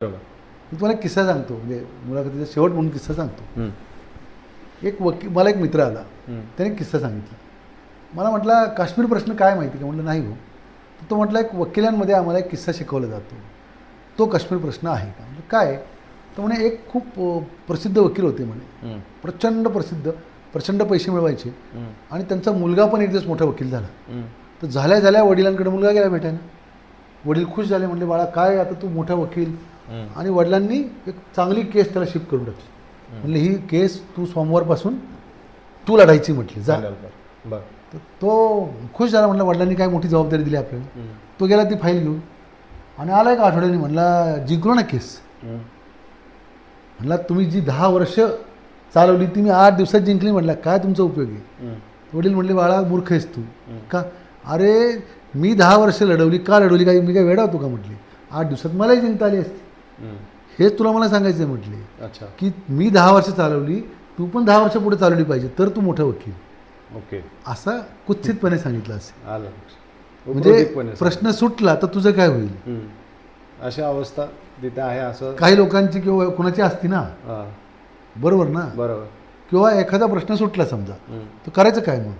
बरोबर. मी तुम्हाला एक किस्सा सांगतो, म्हणजे मुलाखतीचा शेवट म्हणून किस्सा सांगतो. हं. एक मला एक मित्र आला, हं. त्याने किस्सा सांगितला. मला म्हटला, काश्मीर प्रश्न काय माहिती का? म्हटलं नाही हो. तो म्हटला, एक वकिलांमध्ये आम्हाला एक किस्सा शिकवला जातो, तो काश्मीर प्रश्न आहे का? म्हणजे काय? तर म्हणे एक खूप प्रसिद्ध वकील होते म्हणे, प्रचंड प्रचंड पैसे मिळवायचे, आणि त्यांचा मुलगा पण एक दिवस मोठा वकील झाला. तर झाल्या वडिलांकडे मुलगा गेला भेटायला. वडील खुश झाले, म्हणले बाळा काय आता तू मोठा वकील. आणि वडिलांनी एक चांगली केस त्याला शिफ्ट करून टाकली. म्हणले ही केस तू सोमवारपासून तू लढायची म्हटली, जा. बरं. तर तो खुश झाला, म्हटलं वडिलांनी काय मोठी जबाबदारी दिली आपल्याला. तो गेला ती फाईल घेऊन आणि आला एक आठवड्याने, म्हणला जिंकलो ना केस. म्हणला तुम्ही जी 10 वर्ष चालवली ती मी 8 दिवसात जिंकली. म्हटलं काय तुमचा उपयोग आहे? वडील म्हणले बाळा मूर्ख आहेस तू का? अरे मी 10 वर्ष लढवली, का लढवली? काय मी काय वेडा होतो का? म्हटली 8 दिवसात मलाही जिंकता आली असती. हेच तुला मला सांगायचं आहे म्हटले. अच्छा. की मी 10 वर्ष चालवली, तू पण 10 वर्ष पुढे चालवली पाहिजे, तर तू मोठा वकील. ओके. असा कुत्सितपणे सांगितलं असेल. आलं. म्हणजे प्रश्न सुटला तर तुझं काय होईल? अशा अवस्था तिथे आहे असं काही लोकांची किंवा कुणाची असती ना, बरोबर ना? बरोबर. किंवा एखादा प्रश्न सुटला समजा, तर करायचं काय मग?